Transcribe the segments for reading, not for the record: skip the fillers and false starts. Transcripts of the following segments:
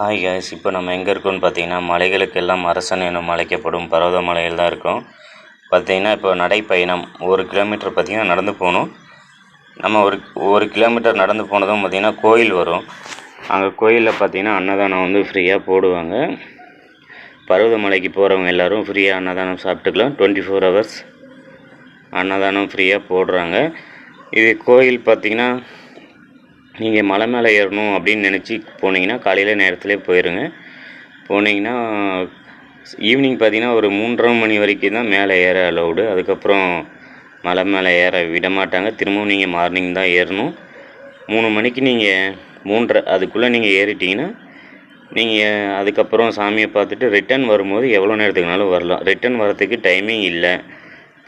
Hi guys, இப்போ நம்ம எங்கே இருக்கோம்னு பார்த்தீங்கன்னா, மலைகளுக்கெல்லாம் அரசன் எனும் அழைக்கப்படும் பர்வதமலையில் தான் இருக்கோம். பார்த்தீங்கன்னா, இப்போ நடைப்பயணம் 1 கிலோமீட்டர் பார்த்தீங்கன்னா நடந்து போகணும். நம்ம ஒரு கிலோமீட்டர் நடந்து போனதும் பார்த்திங்கன்னா கோயில் வரும். அங்கே கோயிலில் பார்த்திங்கன்னா அன்னதானம் வந்து ஃப்ரீயாக போடுவாங்க. பர்வதமலைக்கு போகிறவங்க எல்லோரும் ஃப்ரீயாக அன்னதானம் சாப்பிட்டுக்கலாம். 24 ஹவர்ஸ் அன்னதானம் ஃப்ரீயாக போடுறாங்க. இது கோயில் பார்த்திங்கன்னா, நீங்கள் மலை மேலே ஏறணும் அப்படின்னு நினச்சி போனீங்கன்னா காலையில் நேரத்துலேயே போயிடுங்க. போனீங்கன்னா ஈவினிங் பார்த்தீங்கன்னா ஒரு 3:30 மணி வரைக்கும் தான் மேலே ஏற அலௌடு. அதுக்கப்புறம் மலை மேலே ஏற விட மாட்டாங்க. திரும்பவும் நீங்கள் மார்னிங் தான் ஏறணும். 3 மணிக்கு நீங்கள் 3:30 அதுக்குள்ளே நீங்கள் ஏறிட்டிங்கன்னா நீங்கள் அதுக்கப்புறம் சாமியை பார்த்துட்டு ரிட்டன் வரும்போது எவ்வளோ நேரத்துக்குனாலும் வரலாம். ரிட்டன் வரத்துக்கு டைமிங் இல்லை.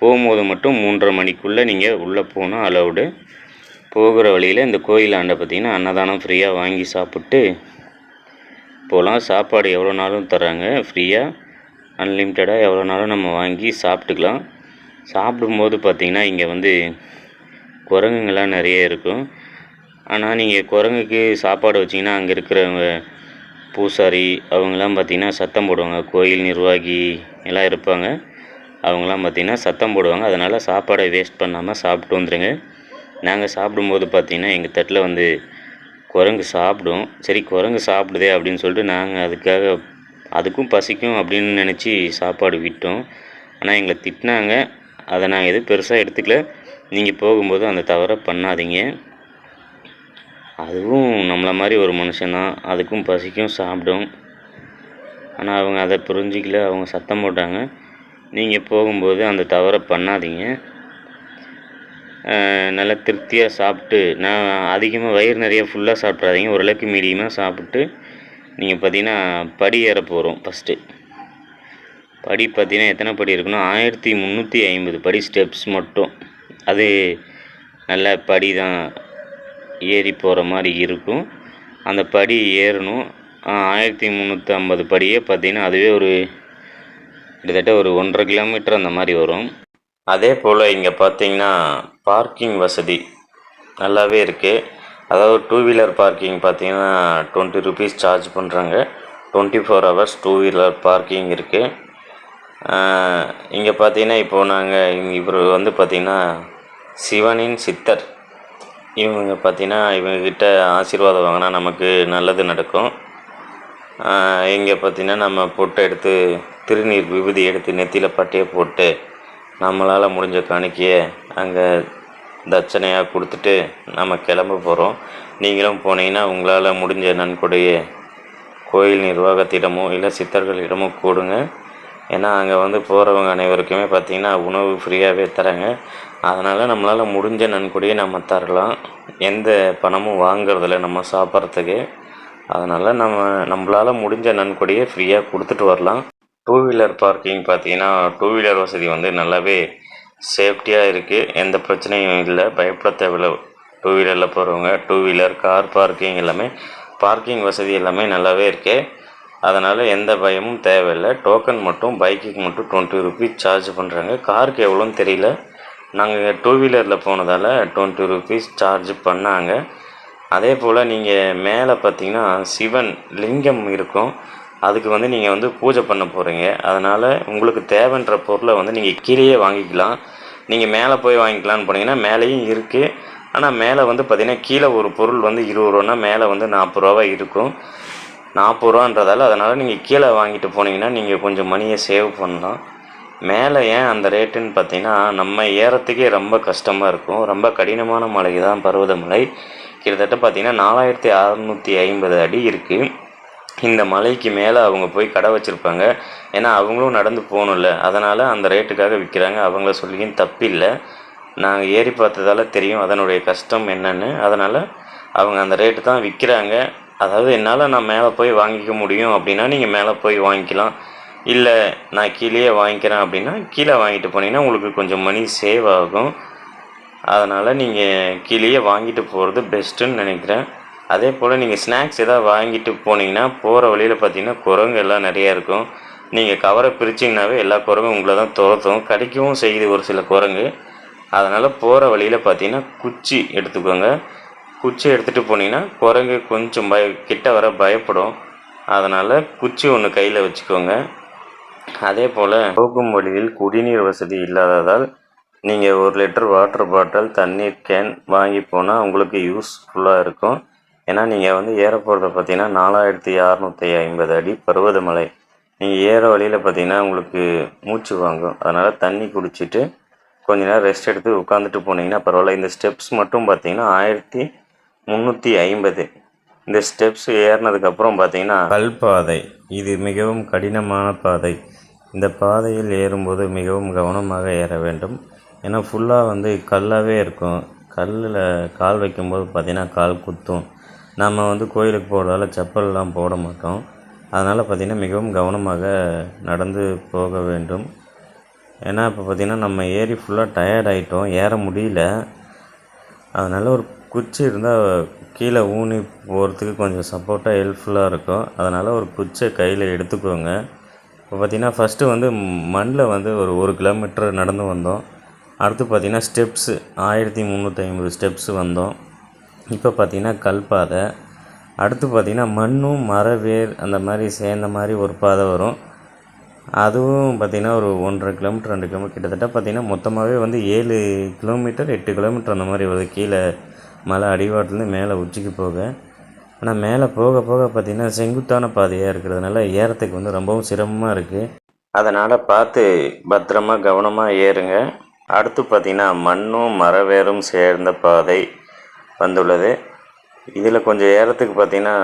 போகும்போது மட்டும் 3:30 மணிக்குள்ளே நீங்கள் உள்ளே போனால் அலௌடு. போகிற வழியில் இந்த கோயிலாண்ட பார்த்திங்கன்னா அன்னதானம் ஃப்ரீயாக வாங்கி சாப்பிட்டு போகலாம். சாப்பாடு எவ்வளோ நாளும் தராங்க ஃப்ரீயாக, அன்லிமிட்டடாக எவ்வளோ நாளும் நம்ம வாங்கி சாப்பிட்டுக்கலாம். சாப்பிடும்போது பார்த்திங்கன்னா இங்கே வந்து குரங்குங்கள்லாம் நிறைய இருக்கும். ஆனால் நீங்கள் குரங்குக்கு சாப்பாடு வச்சிங்கன்னா அங்கே இருக்கிறவங்க பூசாரி அவங்களாம் பார்த்திங்கன்னா சத்தம் போடுவாங்க. கோயில் நிர்வாகி எல்லாம் இருப்பாங்க. அவங்களாம் பார்த்திங்கன்னா சத்தம் போடுவாங்க. அதனால் சாப்பாடை வேஸ்ட் பண்ணாமல் சாப்பிட்டு வந்துடுங்க. நாங்கள் சாப்பிடும்போது பார்த்திங்கன்னா எங்கள் தட்டில் வந்து குரங்கு சாப்பிடும். சரி, குரங்கு சாப்பிடுதே அப்படின்னு சொல்லிட்டு நாங்கள் அதுக்கும் பசிக்கும் அப்படின்னு நினச்சி சாப்பாடு விட்டோம். ஆனால் எங்களை திட்டினாங்க. அதை நாங்கள் எதுவும் பெருசாக எடுத்துக்கல. நீங்கள் போகும்போது அந்த தவறை பண்ணாதீங்க. அதுவும் நம்மளை மாதிரி ஒரு மனுஷன்தான், அதுக்கும் பசிக்கும் சாப்பிடும். ஆனால் அவங்க அதை புரிஞ்சிக்கல. அவங்க சத்தம் போட்டாங்க. நீங்கள் போகும்போது அந்த தவறை பண்ணாதீங்க. நல்லா திருப்தியாக சாப்பிட்டு, நான் அதிகமாக வயிறு நிறைய ஃபுல்லாக சாப்பிட்றாதீங்க. ஓரளவுக்கு மீடியமாக சாப்பிட்டு நீங்கள் பார்த்தீங்கன்னா படி ஏற போகிறோம். ஃபஸ்ட்டு படி பார்த்தீங்கன்னா எத்தனை படி இருக்குன்னா 1350 படி ஸ்டெப்ஸ் மட்டும். அது நல்ல படி தான், ஏறி போகிற மாதிரி இருக்கும். அந்த படி ஏறணும். 1350 படியே பார்த்தீங்கன்னா அதுவே ஒரு கிட்டத்தட்ட ஒரு 1.5 கிலோமீட்டர் அந்த மாதிரி வரும். அதே போல் இங்கே பார்த்தீங்கன்னா பார்க்கிங் வசதி நல்லாவே இருக்குது. அதாவது 2 வீலர் பார்க்கிங் பார்த்தீங்கன்னா 20 ருபீஸ் சார்ஜ் பண்ணுறாங்க. 24 ஹவர்ஸ் 2 வீலர் பார்க்கிங் இருக்குது. இங்கே பார்த்தீங்கன்னா இப்போது இவர் வந்து பார்த்திங்கன்னா சிவனின் சித்தர். இவங்க பார்த்திங்கன்னா இவங்கக்கிட்ட ஆசீர்வாதம் வாங்கினா நமக்கு நல்லது நடக்கும். இங்கே பார்த்திங்கன்னா நம்ம பொட்டை எடுத்து திருநீர் விபூதி எடுத்து நெத்தியில் பட்டையை போட்டு நம்மளால் முடிஞ்ச காணிக்கையை அங்கே தட்சணையாக கொடுத்துட்டு நம்ம கிளம்ப போகிறோம். நீங்களும் போனீங்கன்னா உங்களால் முடிஞ்ச நன்கொடையை கோயில் நிர்வாகத்திடமோ இல்லை சித்தர்களிடமோ கொடுங்க. ஏன்னா அங்கே வந்து போகிறவங்க அனைவருக்குமே பார்த்திங்கன்னா உணவு ஃப்ரீயாகவே தராங்க. அதனால் நம்மளால் முடிஞ்ச நன்கொடையை நம்ம தரலாம். எந்த பணமும் வாங்கிறதில்ல நம்ம சாப்பிட்றதுக்கு. அதனால் நம்மளால் முடிஞ்ச நன்கொடையை ஃப்ரீயாக கொடுத்துட்டு வரலாம். 2 வீலர் பார்க்கிங் பார்த்தீங்கன்னா 2 வீலர் வசதி வந்து நல்லாவே சேஃப்டியாக இருக்குது. எந்த பிரச்சனையும் இல்லை, பயப்பட தேவையில்லை. 2 வீலரில் போகிறவங்க 2 வீலர் கார் பார்க்கிங் எல்லாமே பார்க்கிங் வசதி எல்லாமே நல்லாவே இருக்குது. அதனால் எந்த பயமும் தேவையில்லை. டோக்கன் மட்டும் பைக்குக்கு மட்டும் 20 ருபீஸ் சார்ஜ் பண்ணுறாங்க. காருக்கு எவ்வளோன்னு தெரியல. நாங்கள் 2 வீலரில் போனதால் 20 ருபீஸ் சார்ஜ் பண்ணாங்க. அதே போல் நீங்கள் மேலே பார்த்தீங்கன்னா சிவன் லிங்கம் இருக்கும். அதுக்கு வந்து நீங்கள் வந்து பூஜை பண்ண போகிறீங்க. அதனால் உங்களுக்கு தேவைன்ற பொருளை வந்து நீங்கள் கீழேயே வாங்கிக்கலாம். நீங்கள் மேலே போய் வாங்கிக்கலான்னு போனீங்கன்னா மேலேயும் இருக்குது. ஆனால் மேலே வந்து பார்த்திங்கன்னா கீழே ஒரு பொருள் வந்து 20 ரூபான்னா மேலே வந்து 40 ரூபா இருக்கும். 40 ரூபான்றதால அதனால் நீங்கள் கீழே வாங்கிட்டு போனீங்கன்னா நீங்கள் கொஞ்சம் மணியை சேவ் பண்ணலாம். மேலே ஏன் அந்த ரேட்டுன்னு பார்த்தீங்கன்னா நம்ம ஏறத்துக்கே ரொம்ப கஷ்டமாக இருக்கும். ரொம்ப கடினமான மலை தான் பர்வதமலை. கிட்டத்தட்ட பார்த்திங்கன்னா 4650 அடி இருக்குது. இந்த மலைக்கு மேலே அவங்க போய் கடை வச்சுருப்பாங்க. ஏன்னா அவங்களும் நடந்து போகணும்ல, அதனால் அந்த ரேட்டுக்காக விற்கிறாங்க. அவங்கள சொல்லியும் தப்பில்லை. நாங்கள் ஏறி பார்த்ததால தெரியும் அதனுடைய கஷ்டம் என்னென்னு. அதனால் அவங்க அந்த ரேட்டு தான் விற்கிறாங்க. அதாவது என்னால் நான் மேலே போய் வாங்கிக்க முடியும் அப்படின்னா நீங்கள் மேலே போய் வாங்கிக்கலாம். இல்லை நான் கீழேயே வாங்கிக்கிறேன் அப்படின்னா கீழே வாங்கிட்டு போனீங்கன்னா உங்களுக்கு கொஞ்சம் மணி சேவ் ஆகும். அதனால் நீங்கள் கீழேயே வாங்கிட்டு போகிறது பெஸ்ட்டுன்னு நினைக்கிறேன். அதே போல் நீங்கள் ஸ்நாக்ஸ் எதாவது வாங்கிட்டு போனீங்கன்னா போகிற வழியில் பார்த்திங்கன்னா குரங்கு எல்லாம் நிறையா இருக்கும். நீங்கள் கவரை பிரிச்சிங்கனாவே எல்லா குரங்கும் உங்களை தான் துரத்தும். கடிக்கவும் செய்யுது ஒரு சில குரங்கு. அதனால் போகிற வழியில் பார்த்திங்கன்னா குச்சி எடுத்துக்கோங்க. குச்சி எடுத்துகிட்டு போனீங்கன்னா குரங்கு கொஞ்சம் கிட்ட வர பயப்படும். அதனால் குச்சி ஒன்று கையில் வச்சுக்கோங்க. அதே போல் போகும் வழியில் குடிநீர் வசதி இல்லாததால் நீங்கள் 1 லிட்டர் வாட்டர் பாட்டில், தண்ணீர் கேன் வாங்கி போனால் உங்களுக்கு யூஸ்ஃபுல்லாக இருக்கும். ஏன்னா நீங்கள் வந்து ஏற போகிறத பார்த்தீங்கன்னா 4650 அடி பருவதமலை. நீங்கள் ஏற வழியில் பார்த்தீங்கன்னா உங்களுக்கு மூச்சு வாங்கும். அதனால் தண்ணி குடிச்சிட்டு கொஞ்ச நேரம் ரெஸ்ட் எடுத்து உட்காந்துட்டு போனீங்கன்னா பரவாயில்ல. இந்த ஸ்டெப்ஸ் மட்டும் பார்த்தீங்கன்னா 1350. இந்த ஸ்டெப்ஸ் ஏறினதுக்கப்புறம் பார்த்தீங்கன்னா கல்பாதை. இது மிகவும் கடினமான பாதை. இந்த பாதையில் ஏறும்போது மிகவும் கவனமாக ஏற வேண்டும். ஏன்னா ஃபுல்லாக வந்து கல்லாகவே இருக்கும். கல்லில் கால் வைக்கும்போது பார்த்திங்கன்னா கால் குத்தும். நம்ம வந்து கோயிலுக்கு போகிறதால செப்பல்லாம் போட மாட்டோம். அதனால் பார்த்திங்கன்னா மிகவும் கவனமாக நடந்து போக வேண்டும். ஏன்னா இப்போ பார்த்திங்கன்னா நம்ம ஏறி ஃபுல்லாக டயர்ட் ஆகிட்டோம், ஏற முடியல. அதனால் ஒரு குச்சி இருந்தால் கீழே ஊனி போகிறதுக்கு கொஞ்சம் சப்போர்ட்டாக ஹெல்ப்ஃபுல்லாக இருக்கும். அதனால் ஒரு குச்சை கையில் எடுத்துக்கோங்க. இப்போ பார்த்திங்கன்னா ஃபஸ்ட்டு வந்து மண்ணில் வந்து ஒரு 1 கிலோமீட்டர் நடந்து வந்தோம். அடுத்து பார்த்திங்கன்னா ஸ்டெப்ஸு 1350 ஸ்டெப்ஸு வந்தோம். இப்போ பார்த்திங்கன்னா கல்பாதை. அடுத்து பார்த்திங்கன்னா மண்ணும் மரவேர் அந்த மாதிரி சேர்ந்த மாதிரி ஒரு பாதை வரும். அதுவும் பார்த்திங்கன்னா ஒரு 1.5 கிலோமீட்டர் 2 கிலோமீட்டர் கிட்டத்தட்ட பார்த்திங்கன்னா மொத்தமாகவே வந்து 7 கிலோமீட்டர் 8 கிலோமீட்டர் அந்த மாதிரி வருது கீழே மலை அடிவாரத்துலேருந்து மேலே உச்சிக்கு போக. ஆனால் மேலே போக போக பார்த்திங்கன்னா செங்குத்தான பாதையாக இருக்கிறதுனால ஏறத்துக்கு வந்து ரொம்பவும் சிரமமாக இருக்குது. அதனால் பார்த்து பத்திரமா கவனமாக ஏறுங்க. அடுத்து பார்த்திங்கன்னா மண்ணும் மரவேரும் சேர்ந்த பாதை வந்துள்ளது. இதில் கொஞ்சம் ஏறத்துக்கு பார்த்திங்கன்னா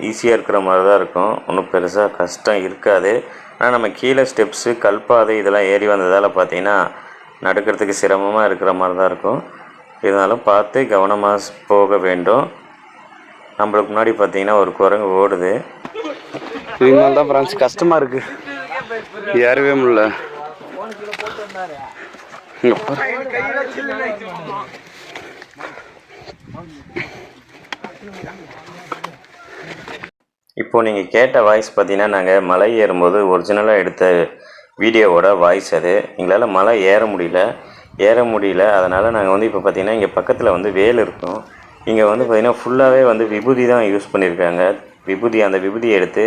ஈஸியாக இருக்கிற மாதிரி தான் இருக்கும். ஒன்றும் பெருசாக கஷ்டம் இருக்காது. ஆனால் நம்ம கீழே ஸ்டெப்ஸு கல்பாதை இதெல்லாம் ஏறி வந்ததால் பார்த்திங்கன்னா நடக்கிறதுக்கு சிரமமாக இருக்கிற மாதிரி தான் இருக்கும். இருந்தாலும் பார்த்து கவனமாக போக வேண்டும். நம்மளுக்கு முன்னாடி பார்த்திங்கன்னா ஒரு குரங்கு ஓடுது. இதனால தான் ஃப்ரெண்ட்ஸ் கஷ்டமாக இருக்குது, ஏறவே முடியல. இப்போது நீங்கள் கேட்ட வாய்ஸ் பார்த்திங்கன்னா நாங்கள் மலை ஏறும்போது ஒரிஜினலாக எடுத்த வீடியோவோட வாய்ஸ் அது. எங்களால் மலை ஏற முடியல. அதனால் நாங்கள் வந்து இப்போ பார்த்திங்கன்னா இங்கே பக்கத்தில் வந்து வேல் இருக்கும். இங்கே வந்து பார்த்திங்கன்னா ஃபுல்லாகவே வந்து விபூதி தான் யூஸ் பண்ணியிருக்காங்க. அந்த விபூதியை எடுத்து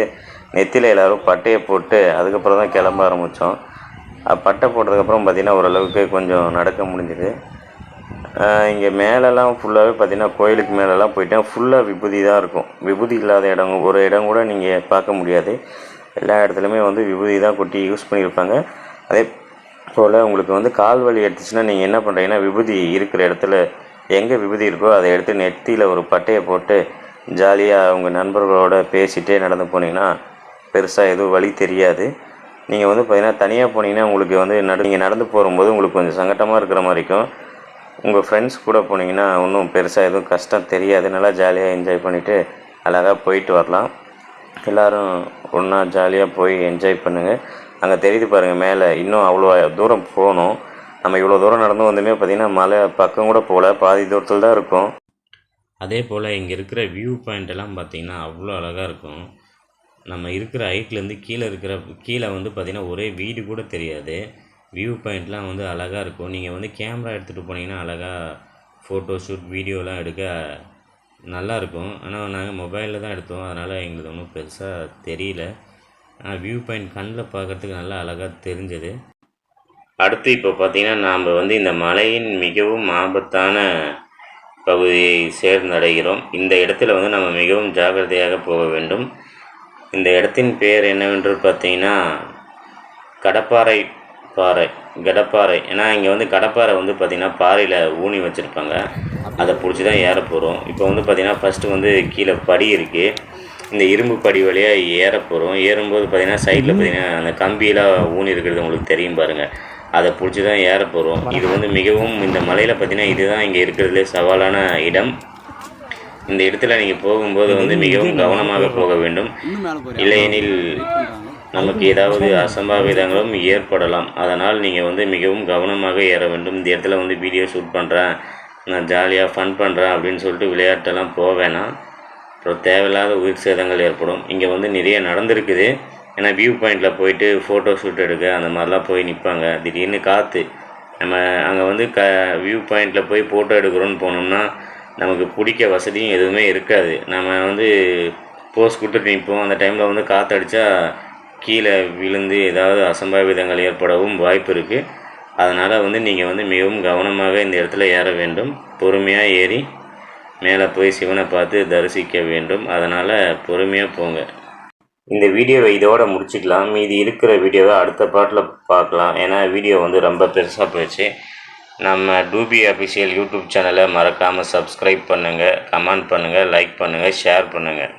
நெத்தியில் எல்லோரும் பட்டையை போட்டு அதுக்கப்புறம் தான் கிளம்ப ஆரம்பித்தோம். பட்டை போட்டதுக்கப்புறம் பார்த்திங்கன்னா ஓரளவுக்கு கொஞ்சம் நடக்க முடிஞ்சுது. இங்கே மேலெல்லாம் ஃபுல்லாகவே பார்த்திங்கன்னா கோயிலுக்கு மேலெல்லாம் போயிட்டேன் ஃபுல்லாக விபூதி தான் இருக்கும். விபூதி இல்லாத இடம் ஒரு இடம் கூட நீங்கள் பார்க்க முடியாது. எல்லா இடத்துலையுமே வந்து விபூதி தான் கொட்டி யூஸ் பண்ணியிருப்பாங்க. அதே போல் உங்களுக்கு வந்து கால் வலி எடுத்துச்சுன்னா நீங்கள் என்ன பண்ணுறீங்கன்னா விபூதி இருக்கிற இடத்துல எங்கே விபூதி இருக்கோ அதை எடுத்து நெத்தியில் ஒரு பட்டையை போட்டு ஜாலியாக உங்கள் நண்பர்களோட பேசிகிட்டே நடந்து போனீங்கன்னா பெருசாக எதுவும் வலி தெரியாது. நீங்கள் வந்து பார்த்திங்கன்னா தனியாக போனீங்கன்னா உங்களுக்கு வந்து நீங்கள் நடந்து போகும்போது உங்களுக்கு கொஞ்சம் சங்கட்டமாக இருக்கிற மாதிரி இருக்கும். உங்கள் ஃப்ரெண்ட்ஸ் கூட போனீங்கன்னா ஒன்றும் பெருசாக எதுவும் கஷ்டம் தெரியாது. நல்லா ஜாலியாக என்ஜாய் பண்ணிவிட்டு அழகாக போயிட்டு வரலாம். எல்லோரும் ஒன்றா ஜாலியாக போய் என்ஜாய் பண்ணுங்கள். அங்கே தெரியுது பாருங்கள் மேலே இன்னும் அவ்வளோ தூரம் போகணும். நம்ம இவ்வளோ தூரம் நடந்து வந்துமே பார்த்திங்கன்னா மலை பக்கம் கூட போகல, பாதி தூரத்தில் தான் இருக்கும். அதே போல் இங்கே இருக்கிற வியூ பாயிண்டெல்லாம் பார்த்திங்கன்னா அவ்வளோ அழகாக இருக்கும். நம்ம இருக்கிற ஹைட்லேருந்து கீழே வந்து பார்த்திங்கன்னா ஒரே வீடு கூட தெரியாது. வியூ பாயிண்ட்லாம் வந்து அழகாக இருக்கும். நீங்கள் வந்து கேமரா எடுத்துகிட்டு போனீங்கன்னா அழகாக ஃபோட்டோ ஷூட் வீடியோலாம் எடுக்க நல்லாயிருக்கும். ஆனால் நாங்கள் மொபைலில் தான் எடுத்தோம், அதனால் எங்களுக்கு ஒன்றும் பெருசாக தெரியல. ஆனால் வியூ பாயிண்ட் கண்ணில் பார்க்குறதுக்கு நல்லா அழகாக தெரிஞ்சது. அடுத்து இப்போ பார்த்திங்கன்னா நாம் வந்து இந்த மலையின் மிகவும் ஆபத்தான பகுதியை சேர்ந்தடைகிறோம். இந்த இடத்துல வந்து நம்ம மிகவும் ஜாக்கிரதையாக போக வேண்டும். இந்த இடத்தின் பேர் என்னவென்று பார்த்திங்கன்னா கடப்பாறை. ஏன்னா இங்கே வந்து கடப்பாறை வந்து பார்த்திங்கன்னா பாறையில் ஊனி வச்சுருப்பாங்க. அதை பிடிச்சி தான் ஏற போகிறோம். இப்போ வந்து பார்த்திங்கன்னா ஃபஸ்ட்டு வந்து கீழே படி இருக்குது. இந்த இரும்பு படி வழியாக ஏற போகிறோம். ஏறும்போது பார்த்திங்கன்னா சைடில் பார்த்திங்கன்னா அந்த கம்பியெல்லாம் ஊனி இருக்கிறது உங்களுக்கு தெரியும் பாருங்கள். அதை பிடிச்சி தான் ஏற போகிறோம். இது வந்து மிகவும் இந்த மலையில் பார்த்திங்கன்னா இதுதான் இங்கே இருக்கிறதுலே சவாலான இடம். இந்த இடத்துல நீங்கள் போகும்போது வந்து மிகவும் கவனமாக போக வேண்டும். இல்லையெனில் நமக்கு ஏதாவது அசம்பாவிதங்களும் ஏற்படலாம். அதனால் நீங்கள் வந்து மிகவும் கவனமாக ஏற வேண்டும். இந்த இடத்துல வந்து வீடியோ ஷூட் பண்ணுறேன், நான் ஜாலியாக ஃபன் பண்ணுறேன் அப்படின்னு சொல்லிட்டு விளையாட்டெல்லாம் போக வேணாம். அப்புறம் தேவையில்லாத உயிர் சேதங்கள் ஏற்படும். இங்கே வந்து நிறைய நடந்திருக்குது. ஏன்னா வியூ பாயிண்டில் போயிட்டு ஃபோட்டோ ஷூட் எடுக்க அந்த மாதிரிலாம் போய் நிற்பாங்க. திடீர்னு காற்று நம்ம அங்கே வந்து வியூ பாயிண்டில் போய் ஃபோட்டோ எடுக்கிறோன்னு போனோம்னா நமக்கு பிடிக்க வசதியும் எதுவுமே இருக்காது. நம்ம வந்து போஸ் கொடுத்துட்டு நிற்போம். அந்த டைமில் வந்து காற்றடிச்சா கீழே விழுந்து ஏதாவது அசம்பாவிதங்கள் ஏற்படவும் வாய்ப்பு இருக்குது. அதனால் வந்து நீங்கள் வந்து மிகவும் கவனமாக இந்த இடத்துல ஏற வேண்டும். பொறுமையாக ஏறி மேலே போய் சிவனை பார்த்து தரிசிக்க வேண்டும். அதனால் பொறுமையாக போங்க. இந்த வீடியோவை இதோட முடிச்சுக்கலாம். மீதி இருக்கிற வீடியோவை அடுத்த பாட்டில் பார்க்கலாம். ஏன்னா வீடியோ வந்து ரொம்ப பெருசாக போயிடுச்சு. நம்ம டூபி அஃபிஷியல் யூடியூப் சேனலை மறக்காமல் சப்ஸ்கிரைப் பண்ணுங்கள், கமெண்ட் பண்ணுங்கள், லைக் பண்ணுங்கள், ஷேர் பண்ணுங்கள்.